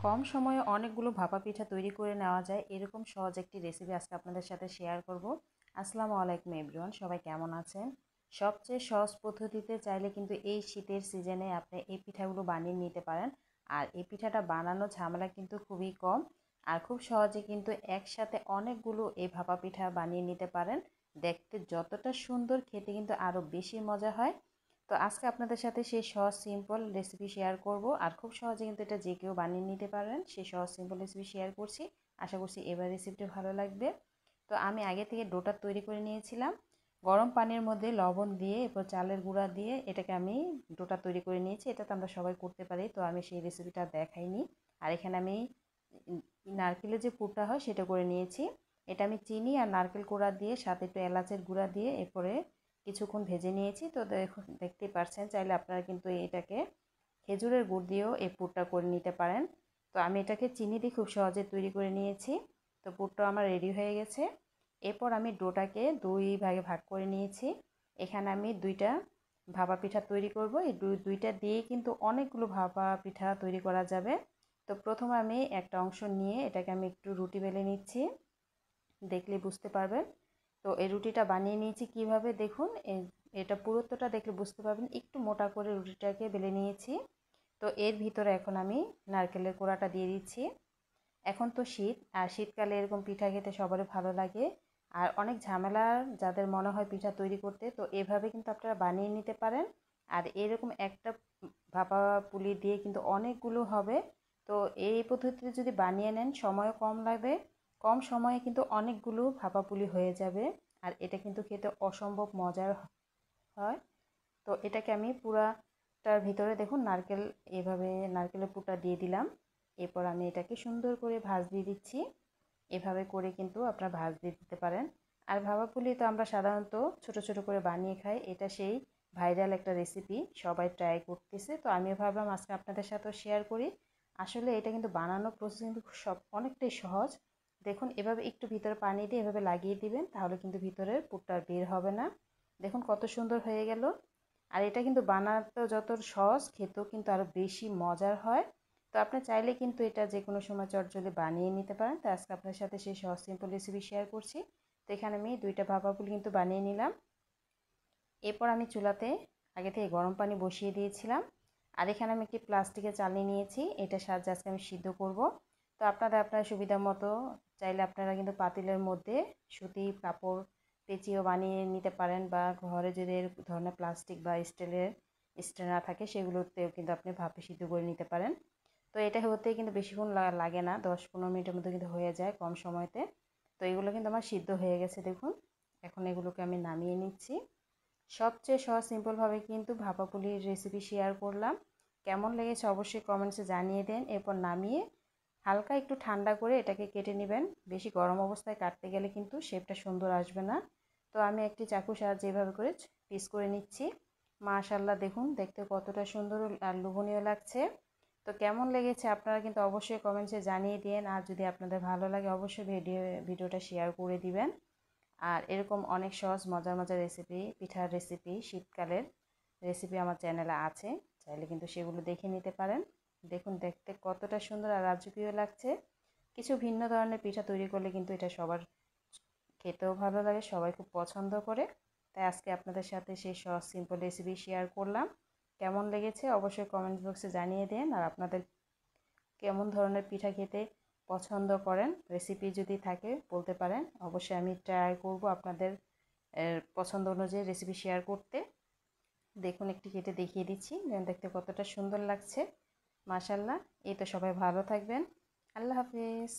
কম সময়ে অনেকগুলো ভাপা পিঠা তৈরি করে নেওয়া যায় এরকম সহজ একটি রেসিপি আজকে আপনাদের সাথে শেয়ার করব। আসসালামু আলাইকুম এভরিওয়ান, সবাই কেমন আছেন? সবচেয়ে সহজ পদ্ধতিতে চাইলে কিন্তু এই শীতের সিজনে আপনি এই পিঠাগুলো বানিয়ে নিতে পারেন। আর এই পিঠাটা বানানো ঝামেলা কিন্তু খুবই কম, আর খুব সহজে কিন্তু একসাথে অনেকগুলো এই ভাপা পিঠা বানিয়ে নিতে পারেন। দেখতে যতটা সুন্দর, খেতে কিন্তু আরও বেশি মজা হয়। তো আজকে আপনাদের সাথে সেই সহজ সিম্পল রেসিপি শেয়ার করব, আর খুব সহজে কিন্তু এটা যে কেউ বানিয়ে নিতে পারেন। সেই সহজ সিম্পল রেসিপি শেয়ার করছি, আশা করছি এবার রেসিপিটা ভালো লাগবে। তো আমি আগে থেকে ডোটা তৈরি করে নিয়েছিলাম। গরম পানির মধ্যে লবণ দিয়ে এরপর চালের গুঁড়া দিয়ে এটাকে আমি ডোটা তৈরি করে নিয়েছি। এটা তো আমরা সবাই করতে পারি, তো আমি সেই রেসিপিটা দেখাইনি। আর এখানে আমি নারকেলের যে পুরটা হয় সেটা করে নিয়েছি। এটা আমি চিনি আর নারকেল কোড়া দিয়ে সাথে একটু এলাচের গুঁড়া দিয়ে এরপরে কিছুক্ষণ ভেজে নিয়েছি। তো দেখতেই পাচ্ছেন, চাইলে আপনারা কিন্তু এটাকে খেজুরের গুড় দিয়েও এই পুরটা করে নিতে পারেন। তো আমি এটাকে চিনি দিয়ে খুব সহজে তৈরি করে নিয়েছি। তো পুরটা আমার রেডি হয়ে গেছে। এরপর আমি ডোটাকে দুই ভাগে ভাগ করে নিয়েছি। এখানে আমি দুইটা ভাপা পিঠা তৈরি করব। এই দুইটা দিয়ে কিন্তু অনেকগুলো ভাপা পিঠা তৈরি করা যাবে। তো প্রথমে আমি একটা অংশ নিয়ে এটাকে আমি একটু রুটি বেলে নিচ্ছি, দেখলে বুঝতে পারবেন। তো এই রুটিটা বানিয়ে নিয়েছি কিভাবে দেখুন, এটা পুরুত্বটা দেখলে বুঝতে পারবেন। একটু মোটা করে রুটিটাকে বেলে নিয়েছি। তো এর ভিতরে এখন আমি নারকেলের কোড়াটা দিয়ে দিচ্ছি। এখন তো শীত, আর শীতকালে এরকম পিঠা খেতে সবারই ভালো লাগে। আর অনেক ঝামেলা যাদের মনে হয় পিঠা তৈরি করতে, তো এভাবে কিন্তু আপনারা বানিয়ে নিতে পারেন। আর এরকম একটা ভাপা পুলি দিয়ে কিন্তু অনেকগুলো হবে। তো এই পদ্ধতিতে যদি বানিয়ে নেন সময়ও কম লাগবে, কম সময়ে কিন্তু অনেকগুলো ভাপা পুলি হয়ে যাবে। আর এটা কিন্তু খেতে অসম্ভব মজার হয়। তো এটাকে আমি পুরাটার ভিতরে দেখুন নারকেল, এভাবে নারকেলের পুরটা দিয়ে দিলাম। এরপর আমি এটাকে সুন্দর করে ভাঁজ দিয়ে দিচ্ছি। এভাবে করে কিন্তু আপনারা ভাঁজ দিয়ে দিতে পারেন। আর ভাপা পুলি তো আমরা সাধারণত ছোট ছোট করে বানিয়ে খাই। এটা সেই ভাইরাল একটা রেসিপি, সবাই ট্রাই করতেছে। তো আমিও ভাবলাম আজকে আপনাদের সাথেও শেয়ার করি। আসলে এটা কিন্তু বানানোর প্রসেস কিন্তু অনেকটাই সহজ। দেখুন, এভাবে একটু ভিতরে পানি দিয়ে এভাবে লাগিয়ে দিবেন, তাহলে কিন্তু ভিতরের পুরটা বের হবে না। দেখুন কত সুন্দর হয়ে গেল। আর এটা কিন্তু বানাতেও যত সহজ, খেতেও কিন্তু আরও বেশি মজার হয়। তো আপনি চাইলে কিন্তু এটা যে কোনো সময় চটজলদি বানিয়ে নিতে পারেন। তো আজকে আপনার সাথে সেই সহজ সিম্পল রেসিপি শেয়ার করছি। তো এখানে আমি দুইটা ভাপা পুলি কিন্তু বানিয়ে নিলাম। এরপর আমি চুলাতে আগে থেকে গরম পানি বসিয়ে দিয়েছিলাম। আর এখানে আমি একটি প্লাস্টিকের চালনি নিয়েছি, এটার সাহায্যে আজকে আমি সিদ্ধ করব। তো আপনার সুবিধা মতো চাইলে আপনারা কিন্তু পাতিলের মধ্যে সুতি কাপড় পেঁচিয়েও বানিয়ে নিতে পারেন, বা ঘরে যদি এর ধরনের প্লাস্টিক বা স্টিলের স্ট্যান্ডার থাকে সেগুলোতেও কিন্তু আপনি ভাপে সিদ্ধ করে নিতে পারেন। তো এটা হতে কিন্তু বেশিক্ষণ লাগে না, 10-15 মিনিটের মধ্যে কিন্তু হয়ে যায় কম সময়তে। তো এগুলো কিন্তু আমার সিদ্ধ হয়ে গেছে দেখুন। এখন এগুলোকে আমি নামিয়ে নিচ্ছি। সবচেয়ে সহজ সিম্পলভাবে কিন্তু ভাপা পুলির রেসিপি শেয়ার করলাম। কেমন লেগেছে অবশ্যই কমেন্টসে জানিয়ে দেন। এরপর নামিয়ে হালকা একটু ঠান্ডা করে এটাকে কেটে নেবেন। বেশি গরম অবস্থায় কাটতে গেলে কিন্তু শেপটা সুন্দর আসবে না। তো আমি একটি চাকুর সাহায্যে এভাবে করে পিস করে নিচ্ছি। মাশাআল্লাহ, দেখুন দেখতে কতটা সুন্দর আর লোভনীয় লাগছে। তো কেমন লেগেছে আপনারা কিন্তু অবশ্যই কমেন্টসে জানিয়ে দিন। আর যদি আপনাদের ভালো লাগে অবশ্যই ভিডিওটা শেয়ার করে দিবেন। আর এরকম অনেক সহজ মজার মজার রেসিপি, পিঠার রেসিপি, শীতকালের রেসিপি আমার চ্যানেলে আছে, চাইলে কিন্তু সেগুলো দেখে নিতে পারেন। দেখুন দেখতে কতটা সুন্দর আর রাজকীয় লাগছে। কিছু ভিন্ন ধরনের পিঠা তৈরি করলে কিন্তু এটা সবার খেতেও ভালো লাগে, সবাই খুব পছন্দ করে। তাই আজকে আপনাদের সাথে সেই সহজ সিম্পল রেসিপি শেয়ার করলাম। কেমন লেগেছে অবশ্যই কমেন্ট বক্সে জানিয়ে দেন। আর আপনাদের কেমন ধরনের পিঠা খেতে পছন্দ করেন, রেসিপি যদি থাকে বলতে পারেন, অবশ্যই আমি ট্রাই করব আপনাদের পছন্দ অনুযায়ী রেসিপি শেয়ার করতে। দেখুন একটি কেটে দেখিয়ে দিচ্ছি, দেখতে কতটা সুন্দর লাগছে। মাশাআল্লাহ। এই তো, সবাই ভালো থাকবেন। আল্লাহ হাফিজ।